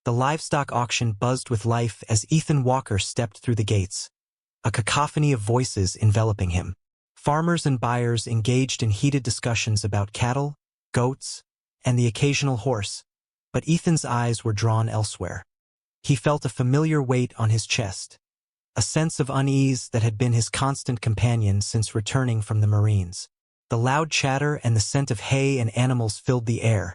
The livestock auction buzzed with life as Ethan Walker stepped through the gates, a cacophony of voices enveloping him. Farmers and buyers engaged in heated discussions about cattle, goats, and the occasional horse, but Ethan's eyes were drawn elsewhere. He felt a familiar weight on his chest, a sense of unease that had been his constant companion since returning from the Marines. The loud chatter and the scent of hay and animals filled the air,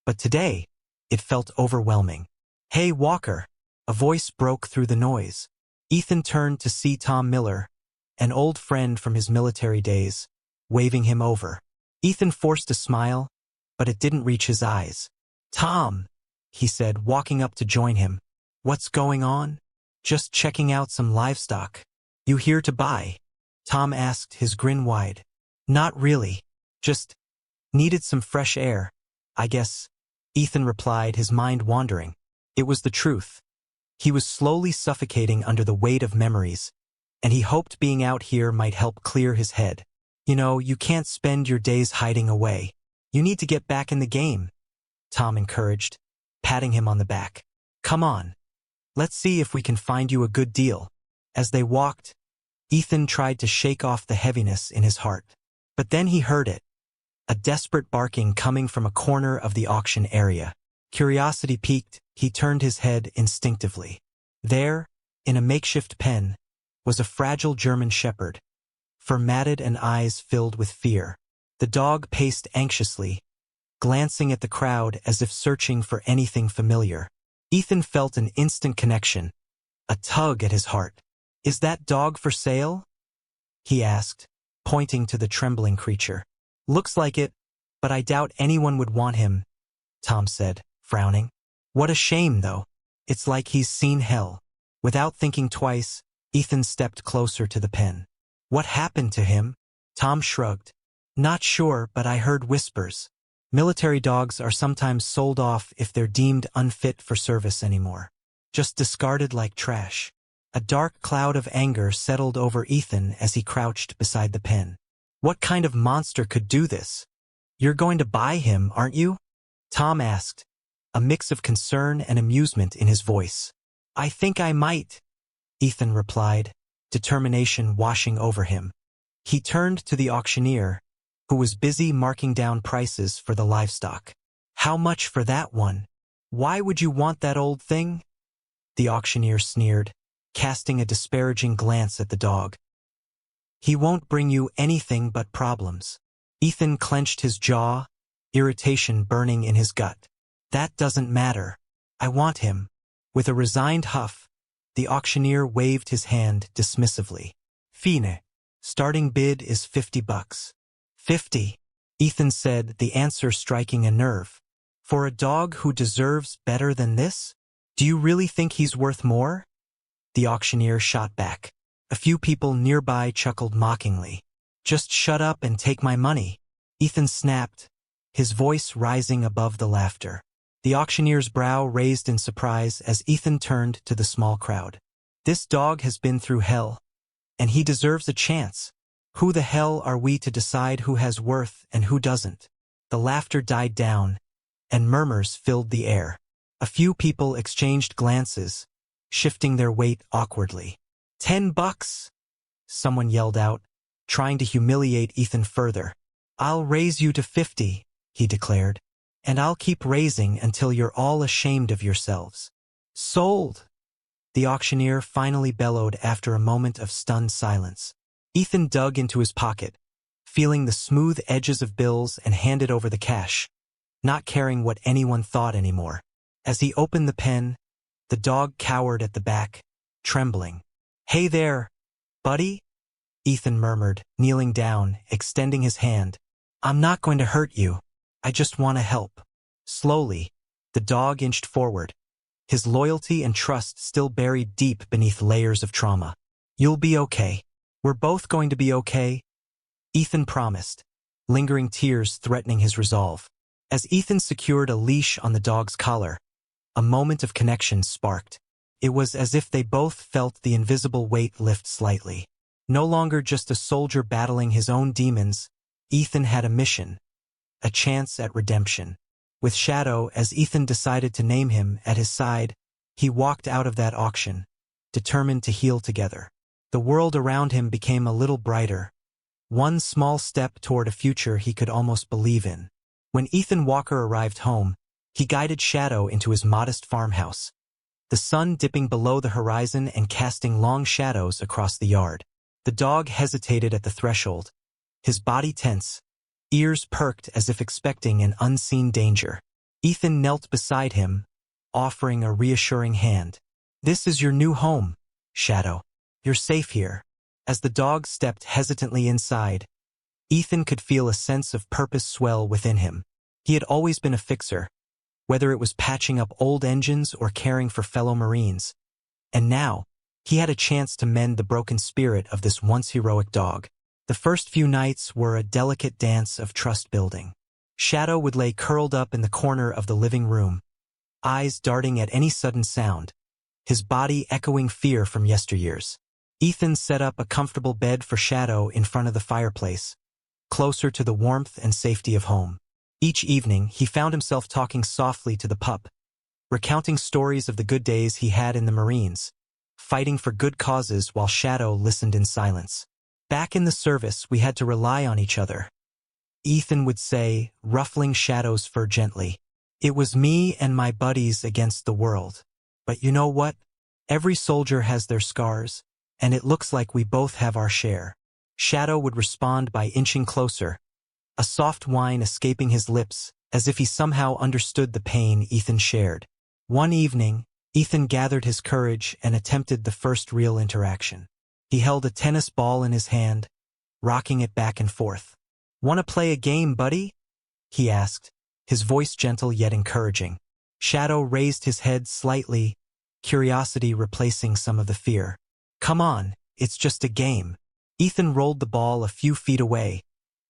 but today, it felt overwhelming. "Hey, Walker!" A voice broke through the noise. Ethan turned to see Tom Miller, an old friend from his military days, waving him over. Ethan forced a smile, but it didn't reach his eyes. "Tom," he said, walking up to join him. "What's going on?" "Just checking out some livestock." "You here to buy?" Tom asked, his grin wide. "Not really. Just needed some fresh air, I guess," Ethan replied, his mind wandering. It was the truth. He was slowly suffocating under the weight of memories, and he hoped being out here might help clear his head. "You know, you can't spend your days hiding away. You need to get back in the game," Tom encouraged, patting him on the back. "Come on. Let's see if we can find you a good deal." As they walked, Ethan tried to shake off the heaviness in his heart. But then he heard it, a desperate barking coming from a corner of the auction area. Curiosity piqued, he turned his head instinctively. There, in a makeshift pen, was a fragile German shepherd, fur matted and eyes filled with fear. The dog paced anxiously, glancing at the crowd as if searching for anything familiar. Ethan felt an instant connection, a tug at his heart. "Is that dog for sale?" he asked, pointing to the trembling creature. "Looks like it, but I doubt anyone would want him," Tom said, frowning. "What a shame, though. It's like he's seen hell." Without thinking twice, Ethan stepped closer to the pen. "What happened to him?" Tom shrugged. "Not sure, but I heard whispers. Military dogs are sometimes sold off if they're deemed unfit for service anymore. Just discarded like trash." A dark cloud of anger settled over Ethan as he crouched beside the pen. What kind of monster could do this? "You're going to buy him, aren't you?" Tom asked, a mix of concern and amusement in his voice. "I think I might," Ethan replied, determination washing over him. He turned to the auctioneer, who was busy marking down prices for the livestock. "How much for that one? Why would you want that old thing?" The auctioneer sneered, casting a disparaging glance at the dog. "He won't bring you anything but problems." Ethan clenched his jaw, irritation burning in his gut. "That doesn't matter. I want him." With a resigned huff, the auctioneer waved his hand dismissively. "Fine. Starting bid is $50. "50," Ethan said, the answer striking a nerve. "For a dog who deserves better than this? Do you really think he's worth more?" The auctioneer shot back. A few people nearby chuckled mockingly. "Just shut up and take my money," Ethan snapped, his voice rising above the laughter. The auctioneer's brow raised in surprise as Ethan turned to the small crowd. "This dog has been through hell, and he deserves a chance. Who the hell are we to decide who has worth and who doesn't?" The laughter died down, and murmurs filled the air. A few people exchanged glances, shifting their weight awkwardly. $10, someone yelled out, trying to humiliate Ethan further. "I'll raise you to 50, he declared, "and I'll keep raising until you're all ashamed of yourselves." "Sold!" the auctioneer finally bellowed after a moment of stunned silence. Ethan dug into his pocket, feeling the smooth edges of bills, and handed over the cash, not caring what anyone thought anymore. As he opened the pen, the dog cowered at the back, trembling. "Hey there, buddy," Ethan murmured, kneeling down, extending his hand. "I'm not going to hurt you. I just want to help." Slowly, the dog inched forward, his loyalty and trust still buried deep beneath layers of trauma. "You'll be okay. We're both going to be okay," Ethan promised, lingering tears threatening his resolve. As Ethan secured a leash on the dog's collar, a moment of connection sparked. It was as if they both felt the invisible weight lift slightly. No longer just a soldier battling his own demons, Ethan had a mission, a chance at redemption. With Shadow, as Ethan decided to name him, at his side, he walked out of that auction, determined to heal together. The world around him became a little brighter, one small step toward a future he could almost believe in. When Ethan Walker arrived home, he guided Shadow into his modest farmhouse, the sun dipping below the horizon and casting long shadows across the yard. The dog hesitated at the threshold, his body tense, ears perked as if expecting an unseen danger. Ethan knelt beside him, offering a reassuring hand. "This is your new home, Shadow. You're safe here." As the dog stepped hesitantly inside, Ethan could feel a sense of purpose swell within him. He had always been a fixer, whether it was patching up old engines or caring for fellow Marines. And now, he had a chance to mend the broken spirit of this once heroic dog. The first few nights were a delicate dance of trust-building. Shadow would lay curled up in the corner of the living room, eyes darting at any sudden sound, his body echoing fear from yesteryears. Ethan set up a comfortable bed for Shadow in front of the fireplace, closer to the warmth and safety of home. Each evening, he found himself talking softly to the pup, recounting stories of the good days he had in the Marines, fighting for good causes while Shadow listened in silence. "Back in the service, we had to rely on each other," Ethan would say, ruffling Shadow's fur gently. "It was me and my buddies against the world. But you know what? Every soldier has their scars, and it looks like we both have our share." Shadow would respond by inching closer, a soft whine escaping his lips, as if he somehow understood the pain Ethan shared. One evening, Ethan gathered his courage and attempted the first real interaction. He held a tennis ball in his hand, rocking it back and forth. "Want to play a game, buddy?" he asked, his voice gentle yet encouraging. Shadow raised his head slightly, curiosity replacing some of the fear. "Come on, it's just a game." Ethan rolled the ball a few feet away,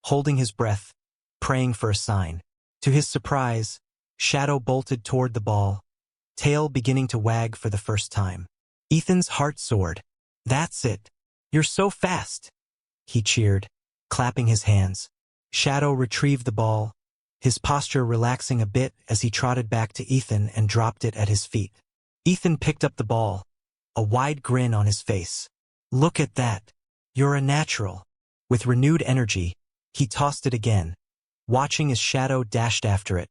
holding his breath, praying for a sign. To his surprise, Shadow bolted toward the ball, tail beginning to wag for the first time. Ethan's heart soared. "That's it. You're so fast," he cheered, clapping his hands. Shadow retrieved the ball, his posture relaxing a bit as he trotted back to Ethan and dropped it at his feet. Ethan picked up the ball, a wide grin on his face. "Look at that. You're a natural." With renewed energy, he tossed it again, watching as Shadow dashed after it,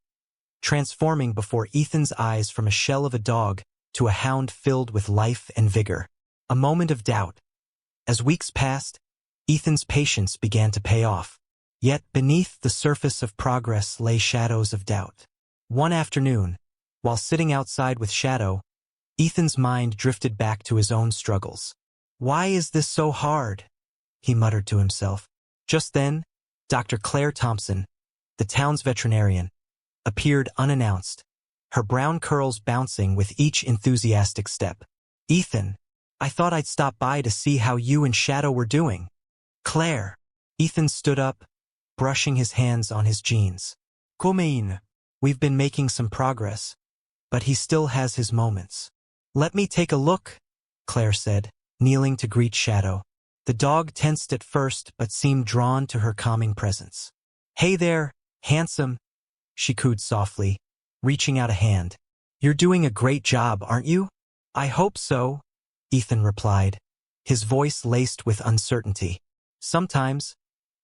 transforming before Ethan's eyes from a shell of a dog to a hound filled with life and vigor. A moment of doubt. As weeks passed, Ethan's patience began to pay off. Yet beneath the surface of progress lay shadows of doubt. One afternoon, while sitting outside with Shadow, Ethan's mind drifted back to his own struggles. "Why is this so hard?" he muttered to himself. Just then, Dr. Claire Thompson, the town's veterinarian, appeared unannounced, her brown curls bouncing with each enthusiastic step. "Ethan, I thought I'd stop by to see how you and Shadow were doing." "Claire." Ethan stood up, brushing his hands on his jeans. "Come in. We've been making some progress, but he still has his moments." "Let me take a look," Claire said, kneeling to greet Shadow. The dog tensed at first but seemed drawn to her calming presence. "Hey there, handsome," she cooed softly, reaching out a hand. "You're doing a great job, aren't you?" "I hope so," Ethan replied, his voice laced with uncertainty. "Sometimes,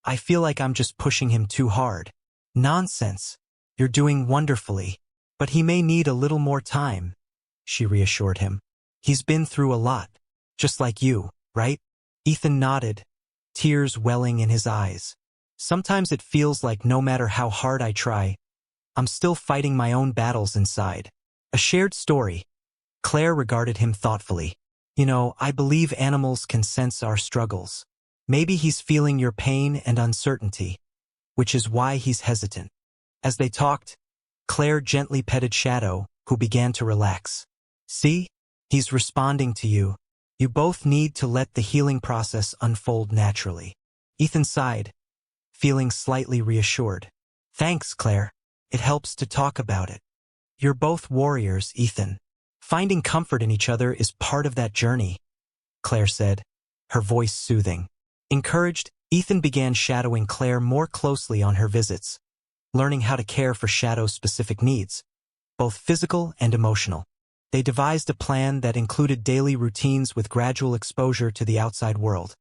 I feel like I'm just pushing him too hard." "Nonsense. You're doing wonderfully. But he may need a little more time," she reassured him. "He's been through a lot, just like you, right?" Ethan nodded, tears welling in his eyes. "Sometimes it feels like no matter how hard I try, I'm still fighting my own battles inside." A shared story. Claire regarded him thoughtfully. "You know, I believe animals can sense our struggles. Maybe he's feeling your pain and uncertainty, which is why he's hesitant." As they talked, Claire gently petted Shadow, who began to relax. "See? He's responding to you. You both need to let the healing process unfold naturally." Ethan sighed, feeling slightly reassured. "Thanks, Claire. It helps to talk about it. You're both warriors, Ethan. Finding comfort in each other is part of that journey," Claire said, her voice soothing. Encouraged, Ethan began shadowing Claire more closely on her visits, learning how to care for Shadow's specific needs, both physical and emotional. They devised a plan that included daily routines with gradual exposure to the outside world,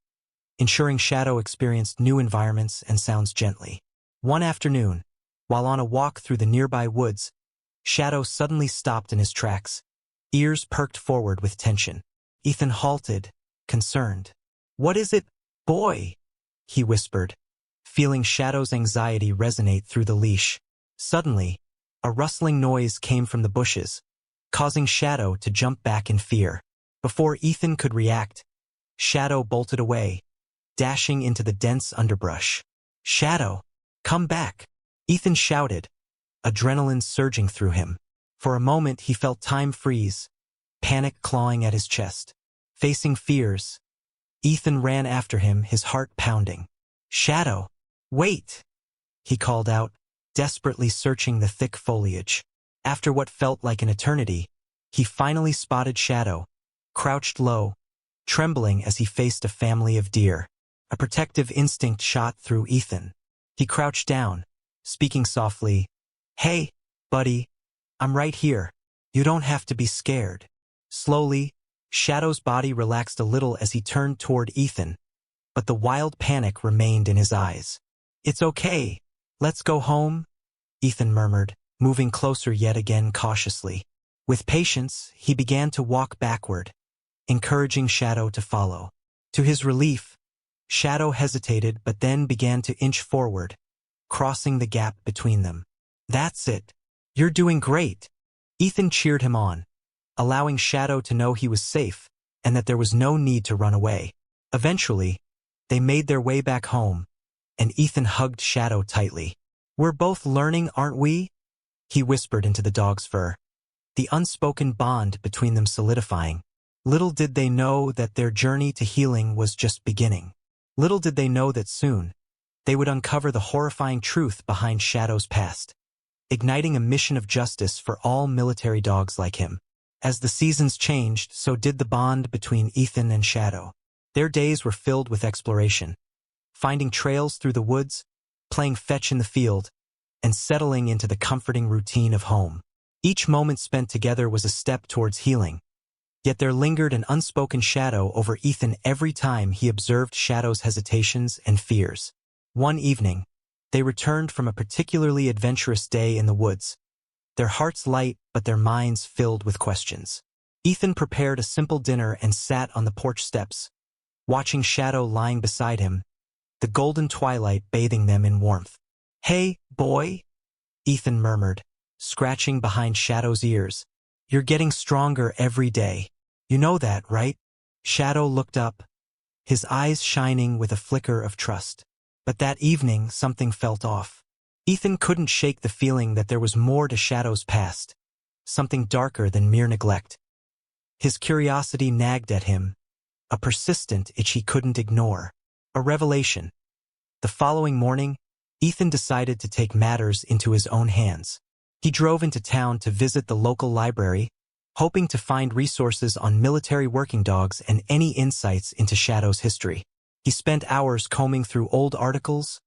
ensuring Shadow experienced new environments and sounds gently. One afternoon, while on a walk through the nearby woods, Shadow suddenly stopped in his tracks, ears perked forward with tension. Ethan halted, concerned. "What is it, boy?" he whispered, feeling Shadow's anxiety resonate through the leash. Suddenly, a rustling noise came from the bushes, causing Shadow to jump back in fear. Before Ethan could react, Shadow bolted away, dashing into the dense underbrush. "Shadow, come back!" Ethan shouted, adrenaline surging through him. For a moment he felt time freeze, panic clawing at his chest. Facing fears, Ethan ran after him, his heart pounding. "Shadow, wait!" he called out, desperately searching the thick foliage. After what felt like an eternity, he finally spotted Shadow, crouched low, trembling as he faced a family of deer. A protective instinct shot through Ethan. He crouched down, speaking softly, "Hey, buddy, I'm right here. You don't have to be scared." Slowly, Shadow's body relaxed a little as he turned toward Ethan, but the wild panic remained in his eyes. "It's okay. Let's go home," Ethan murmured, moving closer yet again cautiously. With patience, he began to walk backward, encouraging Shadow to follow. To his relief, Shadow hesitated but then began to inch forward, crossing the gap between them. "That's it. You're doing great." Ethan cheered him on, allowing Shadow to know he was safe and that there was no need to run away. Eventually, they made their way back home, and Ethan hugged Shadow tightly. "We're both learning, aren't we?" he whispered into the dog's fur, the unspoken bond between them solidifying. Little did they know that their journey to healing was just beginning. Little did they know that soon, they would uncover the horrifying truth behind Shadow's past, igniting a mission of justice for all military dogs like him. As the seasons changed, so did the bond between Ethan and Shadow. Their days were filled with exploration, finding trails through the woods, playing fetch in the field, and settling into the comforting routine of home. Each moment spent together was a step towards healing, yet there lingered an unspoken shadow over Ethan every time he observed Shadow's hesitations and fears. One evening, they returned from a particularly adventurous day in the woods, their hearts light but their minds filled with questions. Ethan prepared a simple dinner and sat on the porch steps, watching Shadow lying beside him, the golden twilight bathing them in warmth. "Hey, boy," Ethan murmured, scratching behind Shadow's ears. "You're getting stronger every day. You know that, right?" Shadow looked up, his eyes shining with a flicker of trust. But that evening, something felt off. Ethan couldn't shake the feeling that there was more to Shadow's past, something darker than mere neglect. His curiosity nagged at him, a persistent itch he couldn't ignore. A revelation. The following morning, Ethan decided to take matters into his own hands. He drove into town to visit the local library, hoping to find resources on military working dogs and any insights into Shadow's history. He spent hours combing through old articles,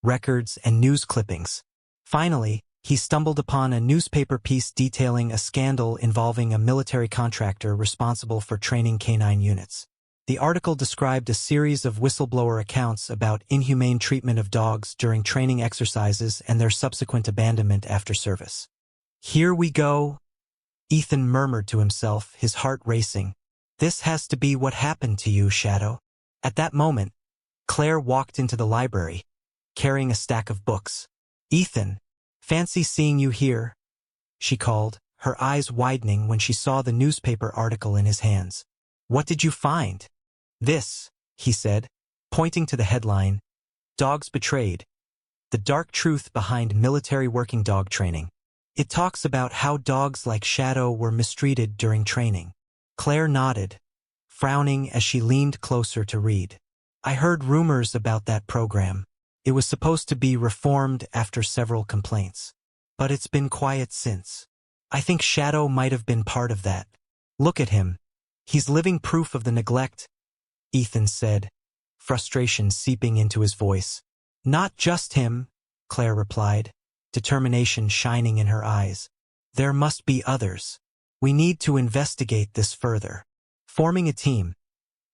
records, and news clippings. Finally, he stumbled upon a newspaper piece detailing a scandal involving a military contractor responsible for training canine units. The article described a series of whistleblower accounts about inhumane treatment of dogs during training exercises and their subsequent abandonment after service. "Here we go," Ethan murmured to himself, his heart racing. "This has to be what happened to you, Shadow." At that moment, Claire walked into the library, carrying a stack of books. "Ethan, fancy seeing you here," she called, her eyes widening when she saw the newspaper article in his hands. "What did you find?" "This," he said, pointing to the headline, "Dogs Betrayed: The Dark Truth Behind Military Working Dog Training." It talks about how dogs like Shadow were mistreated during training. Claire nodded, frowning as she leaned closer to read. "I heard rumors about that program. It was supposed to be reformed after several complaints. But it's been quiet since. I think Shadow might have been part of that. Look at him. He's living proof of the neglect," Ethan said, frustration seeping into his voice. "Not just him," Claire replied. determination shining in her eyes. There must be others. We need to investigate this further. Forming a team,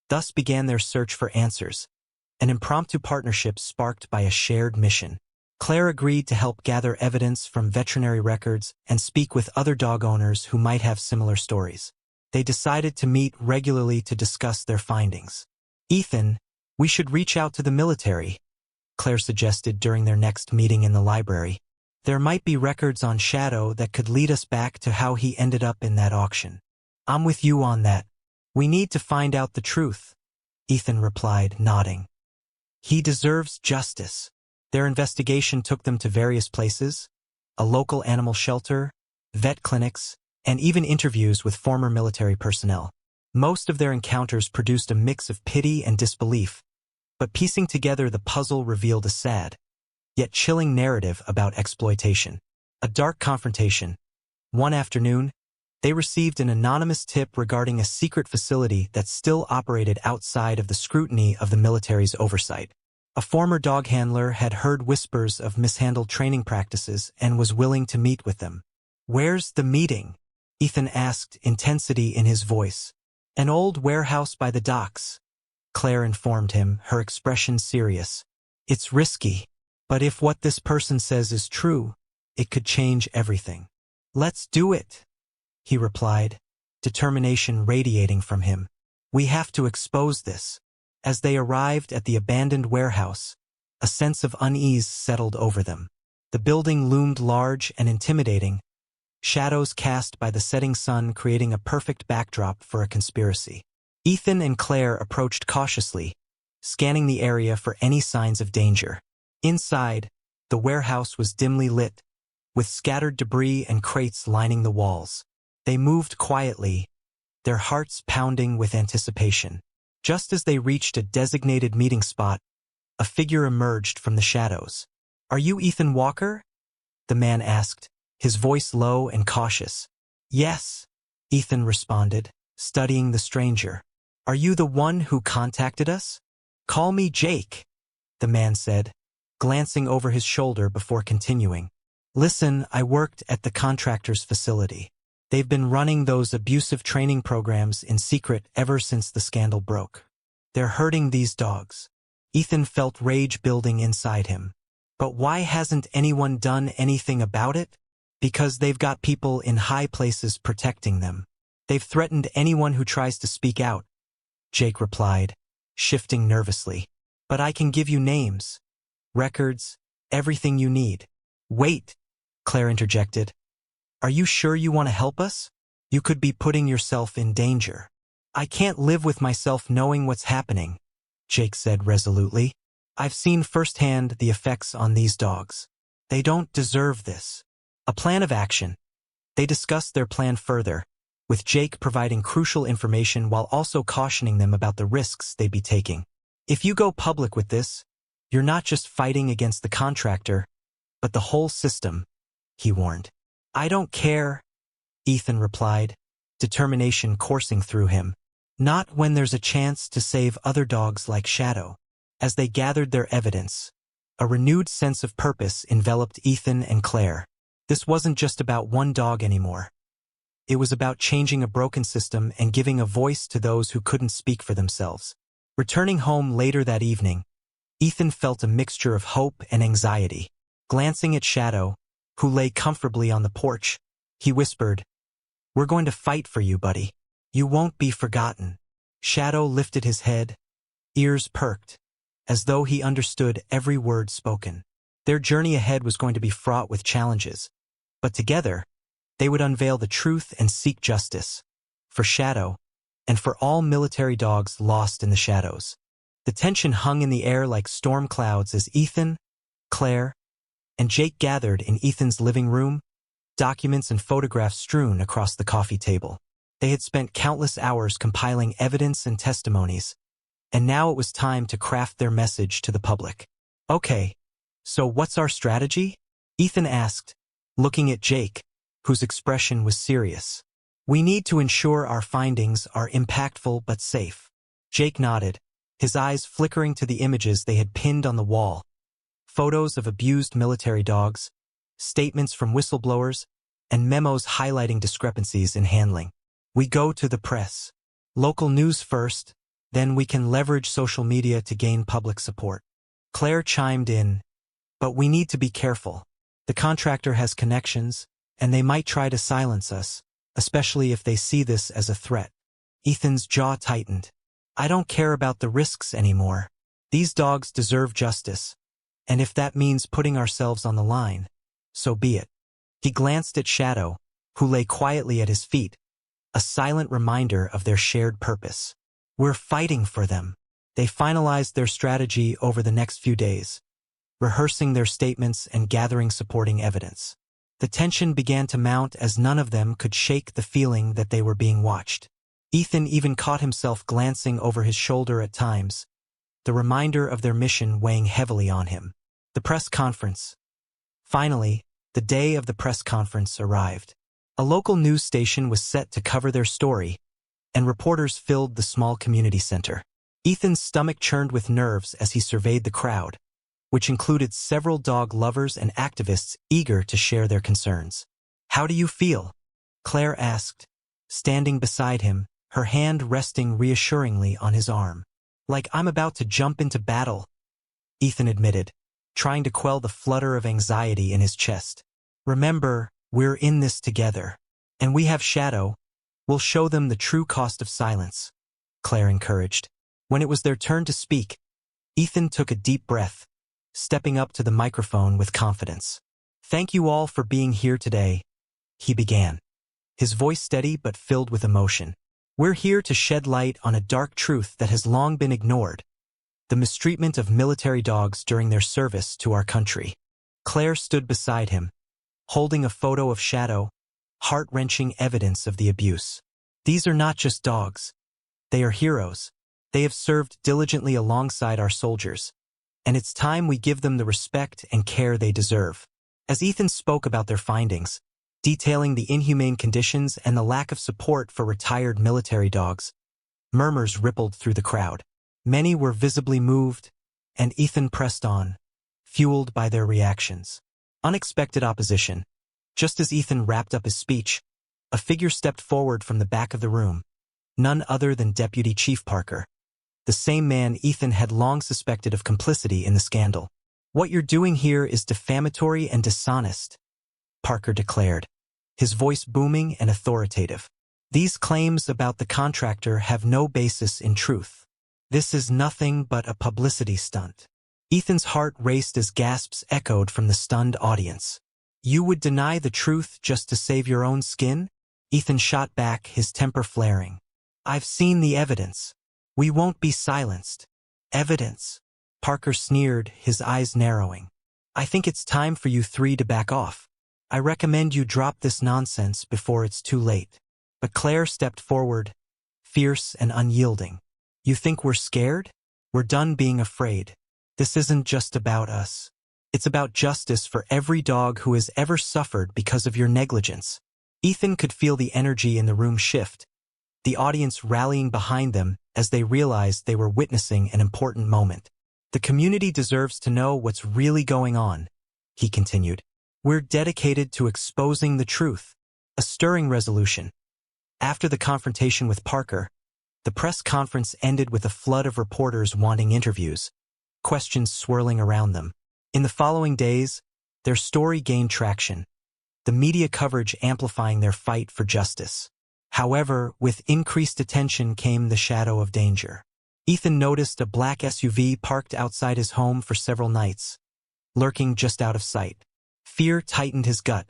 thus began their search for answers, an impromptu partnership sparked by a shared mission. Claire agreed to help gather evidence from veterinary records and speak with other dog owners who might have similar stories. They decided to meet regularly to discuss their findings. Ethan, we should reach out to the military, Claire suggested during their next meeting in the library. There might be records on Shadow that could lead us back to how he ended up in that auction. I'm with you on that. We need to find out the truth, Ethan replied, nodding. He deserves justice. Their investigation took them to various places, a local animal shelter, vet clinics, and even interviews with former military personnel. Most of their encounters produced a mix of pity and disbelief, but piecing together the puzzle revealed a sad, yet chilling narrative about exploitation. A dark confrontation. One afternoon, they received an anonymous tip regarding a secret facility that still operated outside of the scrutiny of the military's oversight. A former dog handler had heard whispers of mishandled training practices and was willing to meet with them. "Where's the meeting?" Ethan asked, intensity in his voice. "An old warehouse by the docks," Claire informed him, her expression serious. "It's risky, but if what this person says is true, it could change everything." "Let's do it," he replied, determination radiating from him. "We have to expose this." As they arrived at the abandoned warehouse, a sense of unease settled over them. The building loomed large and intimidating, shadows cast by the setting sun creating a perfect backdrop for a conspiracy. Ethan and Claire approached cautiously, scanning the area for any signs of danger. Inside, the warehouse was dimly lit, with scattered debris and crates lining the walls. They moved quietly, their hearts pounding with anticipation. Just as they reached a designated meeting spot, a figure emerged from the shadows. "Are you Ethan Walker?" the man asked, his voice low and cautious. "Yes," Ethan responded, studying the stranger. "Are you the one who contacted us?" "Call me Jake," the man said, glancing over his shoulder before continuing. "Listen, I worked at the contractor's facility. They've been running those abusive training programs in secret ever since the scandal broke. They're hurting these dogs." Ethan felt rage building inside him. But why hasn't anyone done anything about it? Because they've got people in high places protecting them. They've threatened anyone who tries to speak out, Jake replied, shifting nervously. "But I can give you names, records, everything you need." "Wait," Claire interjected. "Are you sure you want to help us? You could be putting yourself in danger." "I can't live with myself knowing what's happening," Jake said resolutely. "I've seen firsthand the effects on these dogs. They don't deserve this." A plan of action. They discussed their plan further, with Jake providing crucial information while also cautioning them about the risks they'd be taking. "If you go public with this, you're not just fighting against the contractor, but the whole system," he warned. "I don't care," Ethan replied, determination coursing through him. "Not when there's a chance to save other dogs like Shadow." As they gathered their evidence, a renewed sense of purpose enveloped Ethan and Claire. This wasn't just about one dog anymore. It was about changing a broken system and giving a voice to those who couldn't speak for themselves. Returning home later that evening, Ethan felt a mixture of hope and anxiety. Glancing at Shadow, who lay comfortably on the porch, he whispered, "We're going to fight for you, buddy. You won't be forgotten." Shadow lifted his head, ears perked, as though he understood every word spoken. Their journey ahead was going to be fraught with challenges, but together, they would unveil the truth and seek justice. For Shadow, and for all military dogs lost in the shadows. The tension hung in the air like storm clouds as Ethan, Claire, and Jake gathered in Ethan's living room, documents and photographs strewn across the coffee table. They had spent countless hours compiling evidence and testimonies, and now it was time to craft their message to the public. "Okay, so what's our strategy?" Ethan asked, looking at Jake, whose expression was serious. "We need to ensure our findings are impactful but safe." Jake nodded, his eyes flickering to the images they had pinned on the wall. Photos of abused military dogs, statements from whistleblowers, and memos highlighting discrepancies in handling. We go to the press. Local news first, then we can leverage social media to gain public support. Claire chimed in, but we need to be careful. The contractor has connections, and they might try to silence us, especially if they see this as a threat. Ethan's jaw tightened. I don't care about the risks anymore. These dogs deserve justice, and if that means putting ourselves on the line, so be it. He glanced at Shadow, who lay quietly at his feet, a silent reminder of their shared purpose. We're fighting for them. They finalized their strategy over the next few days, rehearsing their statements and gathering supporting evidence. The tension began to mount as none of them could shake the feeling that they were being watched. Ethan even caught himself glancing over his shoulder at times, the reminder of their mission weighing heavily on him. The press conference. Finally, the day of the press conference arrived. A local news station was set to cover their story, and reporters filled the small community center. Ethan's stomach churned with nerves as he surveyed the crowd, which included several dog lovers and activists eager to share their concerns. How do you feel? Claire asked, standing beside him, her hand resting reassuringly on his arm. Like I'm about to jump into battle, Ethan admitted, trying to quell the flutter of anxiety in his chest. Remember, we're in this together. And we have Shadow. We'll show them the true cost of silence, Claire encouraged. When it was their turn to speak, Ethan took a deep breath, stepping up to the microphone with confidence. Thank you all for being here today, he began, his voice steady but filled with emotion. We're here to shed light on a dark truth that has long been ignored, the mistreatment of military dogs during their service to our country. Claire stood beside him, holding a photo of Shadow, heart-wrenching evidence of the abuse. These are not just dogs. They are heroes. They have served diligently alongside our soldiers, and it's time we give them the respect and care they deserve. As Ethan spoke about their findings, detailing the inhumane conditions and the lack of support for retired military dogs, murmurs rippled through the crowd. Many were visibly moved, and Ethan pressed on, fueled by their reactions. Unexpected opposition. Just as Ethan wrapped up his speech, a figure stepped forward from the back of the room, none other than Deputy Chief Parker, the same man Ethan had long suspected of complicity in the scandal. What you're doing here is defamatory and dishonest, Parker declared, his voice booming and authoritative. These claims about the contractor have no basis in truth. This is nothing but a publicity stunt. Ethan's heart raced as gasps echoed from the stunned audience. You would deny the truth just to save your own skin? Ethan shot back, his temper flaring. I've seen the evidence. We won't be silenced. Evidence? Parker sneered, his eyes narrowing. I think it's time for you three to back off. I recommend you drop this nonsense before it's too late. But Claire stepped forward, fierce and unyielding. You think we're scared? We're done being afraid. This isn't just about us. It's about justice for every dog who has ever suffered because of your negligence. Ethan could feel the energy in the room shift, the audience rallying behind them as they realized they were witnessing an important moment. The community deserves to know what's really going on, he continued. We're dedicated to exposing the truth. A stirring resolution. After the confrontation with Parker, the press conference ended with a flood of reporters wanting interviews, questions swirling around them. In the following days, their story gained traction, the media coverage amplifying their fight for justice. However, with increased attention came the shadow of danger. Ethan noticed a black SUV parked outside his home for several nights, lurking just out of sight. Fear tightened his gut.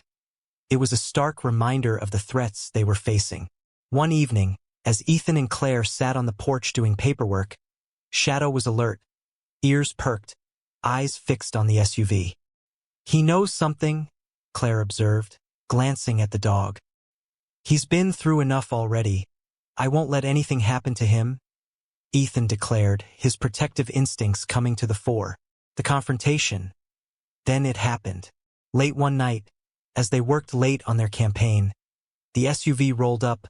It was a stark reminder of the threats they were facing. One evening, as Ethan and Claire sat on the porch doing paperwork, Shadow was alert, ears perked, eyes fixed on the SUV. He knows something, Claire observed, glancing at the dog. He's been through enough already. I won't let anything happen to him, Ethan declared, his protective instincts coming to the fore. The confrontation. Then it happened. Late one night, as they worked late on their campaign, the SUV rolled up,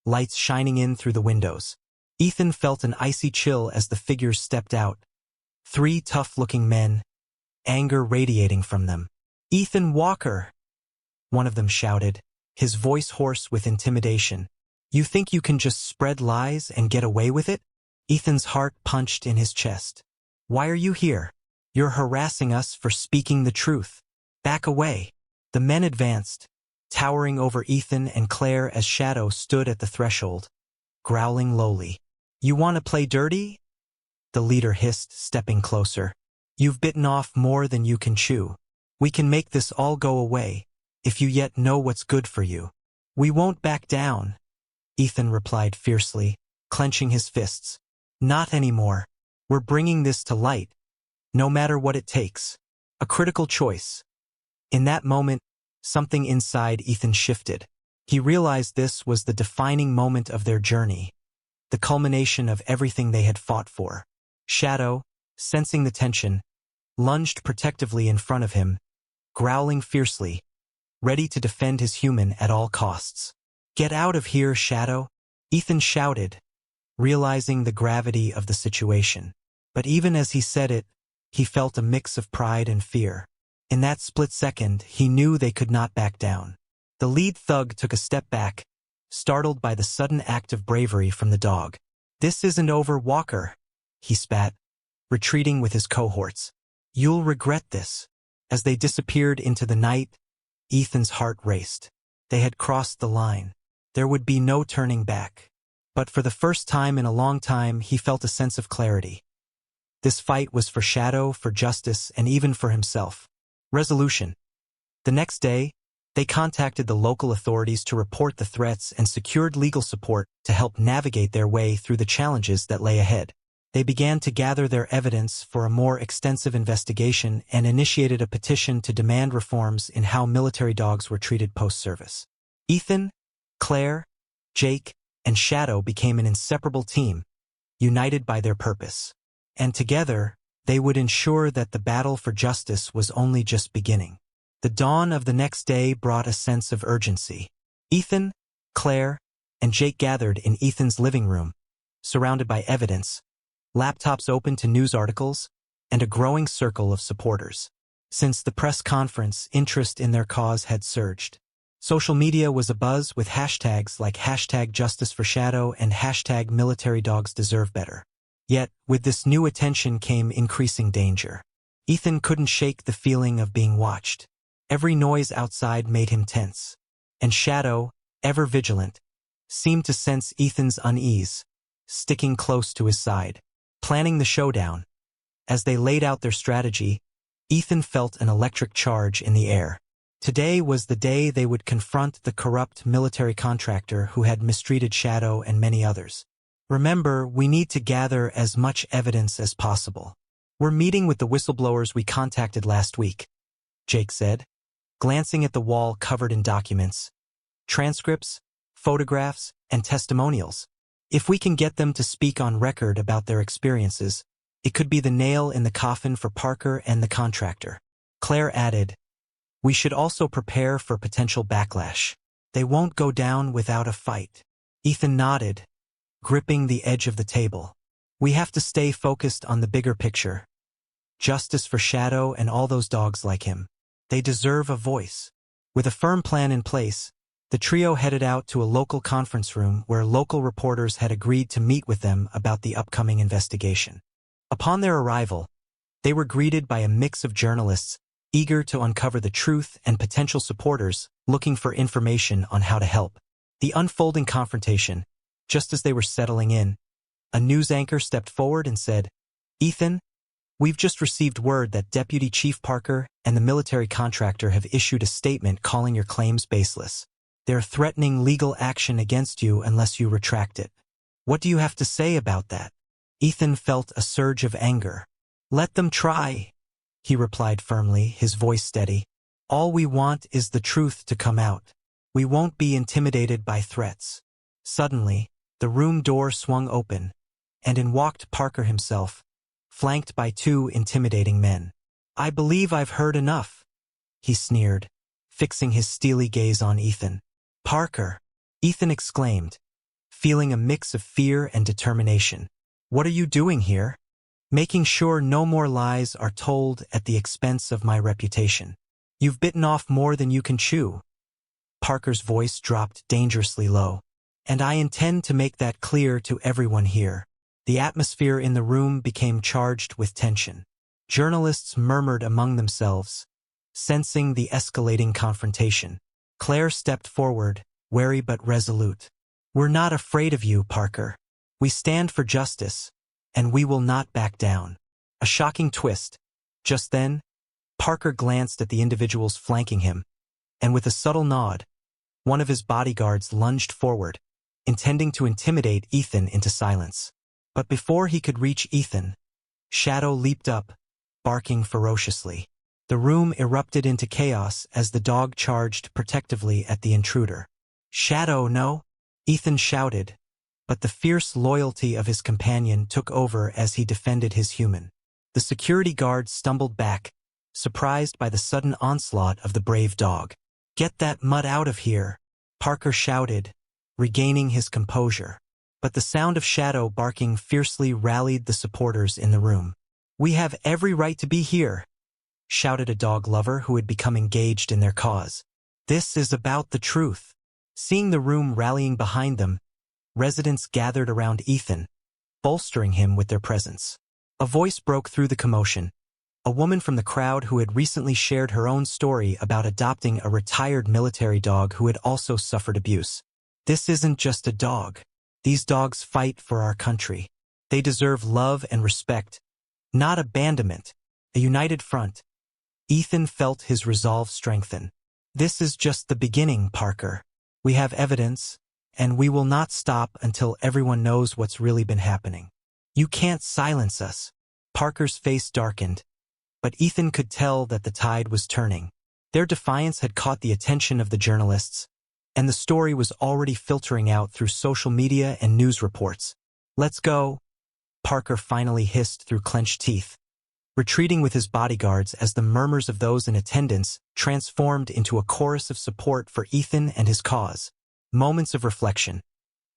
lights shining in through the windows. Ethan felt an icy chill as the figures stepped out. Three tough-looking men, anger radiating from them. "Ethan Walker!" one of them shouted, his voice hoarse with intimidation. "You think you can just spread lies and get away with it?" Ethan's heart punched in his chest. "Why are you here? You're harassing us for speaking the truth. Back away." The men advanced, towering over Ethan and Claire as Shadow stood at the threshold, growling lowly. "You want to play dirty?" the leader hissed, stepping closer. "You've bitten off more than you can chew. We can make this all go away, if you yet know what's good for you." "We won't back down," Ethan replied fiercely, clenching his fists. "Not anymore. We're bringing this to light, no matter what it takes." A critical choice. In that moment, something inside Ethan shifted. He realized this was the defining moment of their journey, the culmination of everything they had fought for. Shadow, sensing the tension, lunged protectively in front of him, growling fiercely, ready to defend his human at all costs. "Get out of here, Shadow!" Ethan shouted, realizing the gravity of the situation. But even as he said it, he felt a mix of pride and fear. In that split second, he knew they could not back down. The lead thug took a step back, startled by the sudden act of bravery from the dog. "This isn't over, Walker," he spat, retreating with his cohorts. "You'll regret this." As they disappeared into the night, Ethan's heart raced. They had crossed the line. There would be no turning back. But for the first time in a long time, he felt a sense of clarity. This fight was for Shadow, for justice, and even for himself. Resolution. The next day, they contacted the local authorities to report the threats and secured legal support to help navigate their way through the challenges that lay ahead. They began to gather their evidence for a more extensive investigation and initiated a petition to demand reforms in how military dogs were treated post-service. Ethan, Claire, Jake, and Shadow became an inseparable team, united by their purpose. And together, they would ensure that the battle for justice was only just beginning. The dawn of the next day brought a sense of urgency. Ethan, Claire, and Jake gathered in Ethan's living room, surrounded by evidence, laptops open to news articles, and a growing circle of supporters. Since the press conference, interest in their cause had surged. Social media was abuzz with hashtags like #JusticeForShadow and #MilitaryDogsDeserveBetter. Yet, with this new attention came increasing danger. Ethan couldn't shake the feeling of being watched. Every noise outside made him tense. And Shadow, ever vigilant, seemed to sense Ethan's unease, sticking close to his side, planning the showdown. As they laid out their strategy, Ethan felt an electric charge in the air. Today was the day they would confront the corrupt military contractor who had mistreated Shadow and many others. "Remember, we need to gather as much evidence as possible. We're meeting with the whistleblowers we contacted last week," Jake said, glancing at the wall covered in documents, transcripts, photographs, and testimonials. "If we can get them to speak on record about their experiences, it could be the nail in the coffin for Parker and the contractor." Claire added, "We should also prepare for potential backlash. They won't go down without a fight." Ethan nodded, gripping the edge of the table. "We have to stay focused on the bigger picture. Justice for Shadow and all those dogs like him. They deserve a voice." With a firm plan in place, the trio headed out to a local conference room where local reporters had agreed to meet with them about the upcoming investigation. Upon their arrival, they were greeted by a mix of journalists eager to uncover the truth and potential supporters looking for information on how to help. The unfolding confrontation. Just as they were settling in, a news anchor stepped forward and said, "Ethan, we've just received word that Deputy Chief Parker and the military contractor have issued a statement calling your claims baseless. They're threatening legal action against you unless you retract it. What do you have to say about that?" Ethan felt a surge of anger. "Let them try," he replied firmly, his voice steady. "All we want is the truth to come out. We won't be intimidated by threats." Suddenly, the room door swung open, and in walked Parker himself, flanked by two intimidating men. "I believe I've heard enough," he sneered, fixing his steely gaze on Ethan. "Parker," Ethan exclaimed, feeling a mix of fear and determination. "What are you doing here?" "Making sure no more lies are told at the expense of my reputation." You've bitten off more than you can chew. Parker's voice dropped dangerously low. And I intend to make that clear to everyone here. The atmosphere in the room became charged with tension. Journalists murmured among themselves, sensing the escalating confrontation. Claire stepped forward, wary but resolute. We're not afraid of you, Parker. We stand for justice, and we will not back down. A shocking twist. Just then, Parker glanced at the individuals flanking him, and with a subtle nod, one of his bodyguards lunged forward, intending to intimidate Ethan into silence. But before he could reach Ethan, Shadow leaped up, barking ferociously. The room erupted into chaos as the dog charged protectively at the intruder. Shadow, no! Ethan shouted, but the fierce loyalty of his companion took over as he defended his human. The security guard stumbled back, surprised by the sudden onslaught of the brave dog. Get that mutt out of here, Parker shouted, regaining his composure. But the sound of Shadow barking fiercely rallied the supporters in the room. We have every right to be here, shouted a dog lover who had become engaged in their cause. This is about the truth. Seeing the room rallying behind them, residents gathered around Ethan, bolstering him with their presence. A voice broke through the commotion. A woman from the crowd who had recently shared her own story about adopting a retired military dog who had also suffered abuse. This isn't just a dog. These dogs fight for our country. They deserve love and respect, not abandonment. A united front. Ethan felt his resolve strengthen. This is just the beginning, Parker. We have evidence, and we will not stop until everyone knows what's really been happening. You can't silence us. Parker's face darkened, but Ethan could tell that the tide was turning. Their defiance had caught the attention of the journalists, and the story was already filtering out through social media and news reports. Let's go, Parker finally hissed through clenched teeth, retreating with his bodyguards as the murmurs of those in attendance transformed into a chorus of support for Ethan and his cause. Moments of reflection.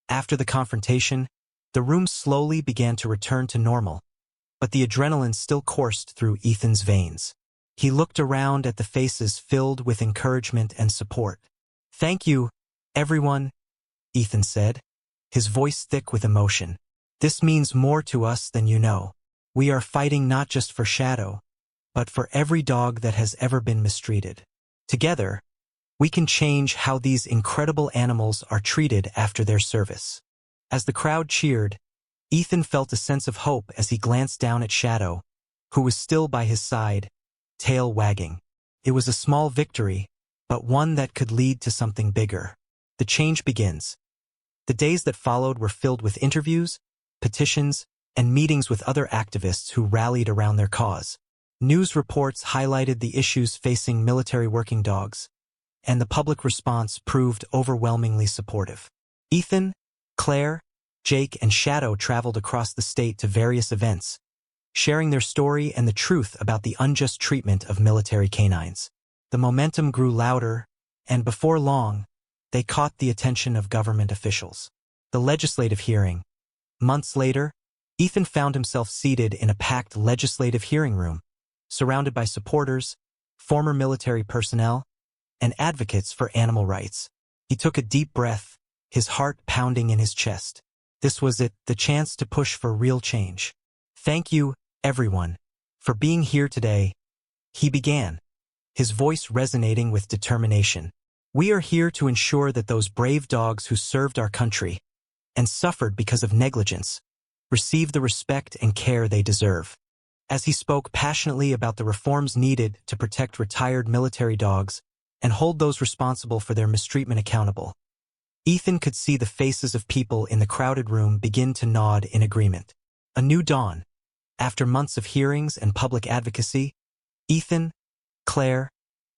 After the confrontation, the room slowly began to return to normal, but the adrenaline still coursed through Ethan's veins. He looked around at the faces filled with encouragement and support. Thank you, everyone, Ethan said, his voice thick with emotion. This means more to us than you know. We are fighting not just for Shadow, but for every dog that has ever been mistreated. Together, we can change how these incredible animals are treated after their service. As the crowd cheered, Ethan felt a sense of hope as he glanced down at Shadow, who was still by his side, tail wagging. It was a small victory, but one that could lead to something bigger. The change begins. The days that followed were filled with interviews, petitions, and meetings with other activists who rallied around their cause. News reports highlighted the issues facing military working dogs, and the public response proved overwhelmingly supportive. Ethan, Claire, Jake, and Shadow traveled across the state to various events, sharing their story and the truth about the unjust treatment of military canines. The momentum grew louder, and before long, they caught the attention of government officials. The legislative hearing. Months later, Ethan found himself seated in a packed legislative hearing room, surrounded by supporters, former military personnel, and advocates for animal rights. He took a deep breath, his heart pounding in his chest. This was it, the chance to push for real change. Thank you, everyone, for being here today, he began, his voice resonating with determination. We are here to ensure that those brave dogs who served our country and suffered because of negligence receive the respect and care they deserve. As he spoke passionately about the reforms needed to protect retired military dogs and hold those responsible for their mistreatment accountable, Ethan could see the faces of people in the crowded room begin to nod in agreement. A new dawn. After months of hearings and public advocacy, Ethan, Claire,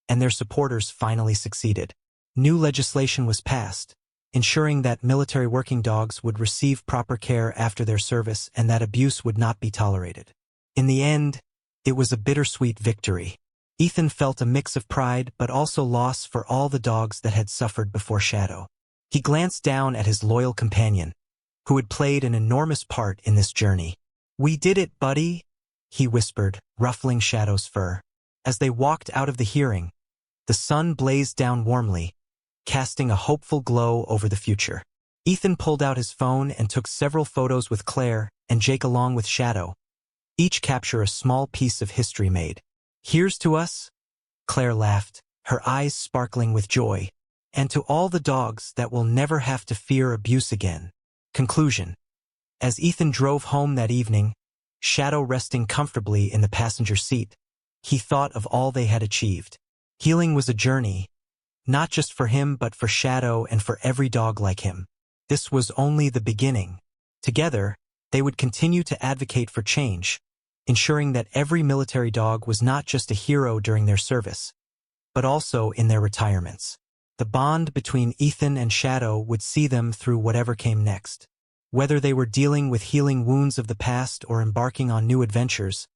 and their supporters finally succeeded. New legislation was passed, ensuring that military working dogs would receive proper care after their service and that abuse would not be tolerated. In the end, it was a bittersweet victory. Ethan felt a mix of pride but also loss for all the dogs that had suffered before Shadow. He glanced down at his loyal companion, who had played an enormous part in this journey. We did it, buddy, he whispered, ruffling Shadow's fur. As they walked out of the hearing, The sun blazed down warmly, casting a hopeful glow over the future. Ethan pulled out his phone and took several photos with Claire and Jake along with Shadow, each capture a small piece of history made. "Here's to us," Claire laughed, her eyes sparkling with joy, "and to all the dogs that will never have to fear abuse again." Conclusion. As Ethan drove home that evening, Shadow resting comfortably in the passenger seat, he thought of all they had achieved. Healing was a journey, not just for him but for Shadow and for every dog like him. This was only the beginning. Together, they would continue to advocate for change, ensuring that every military dog was not just a hero during their service, but also in their retirements. The bond between Ethan and Shadow would see them through whatever came next. Whether they were dealing with healing wounds of the past or embarking on new adventures,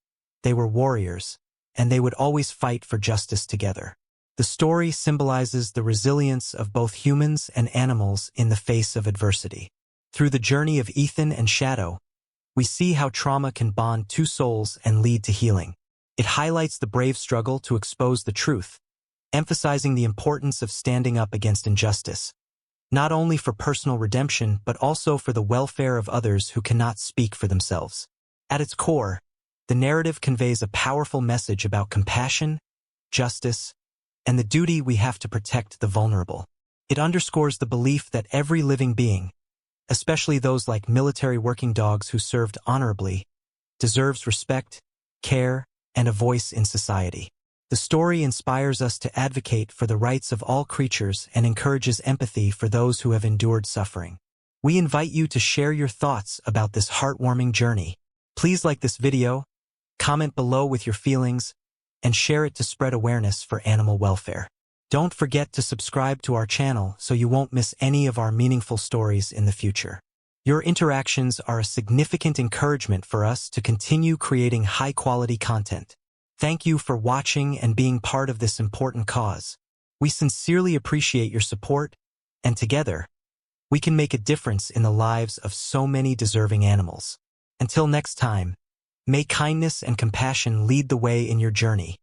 they were warriors, and they would always fight for justice together. The story symbolizes the resilience of both humans and animals in the face of adversity. Through the journey of Ethan and Shadow, we see how trauma can bond two souls and lead to healing. It highlights the brave struggle to expose the truth, emphasizing the importance of standing up against injustice, not only for personal redemption but also for the welfare of others who cannot speak for themselves. At its core, the narrative conveys a powerful message about compassion, justice, and the duty we have to protect the vulnerable. It underscores the belief that every living being, especially those like military working dogs who served honorably, deserves respect, care, and a voice in society. The story inspires us to advocate for the rights of all creatures and encourages empathy for those who have endured suffering. We invite you to share your thoughts about this heartwarming journey. Please like this video, comment below with your feelings, and share it to spread awareness for animal welfare. Don't forget to subscribe to our channel so you won't miss any of our meaningful stories in the future. Your interactions are a significant encouragement for us to continue creating high-quality content. Thank you for watching and being part of this important cause. We sincerely appreciate your support, and together, we can make a difference in the lives of so many deserving animals. Until next time, may kindness and compassion lead the way in your journey.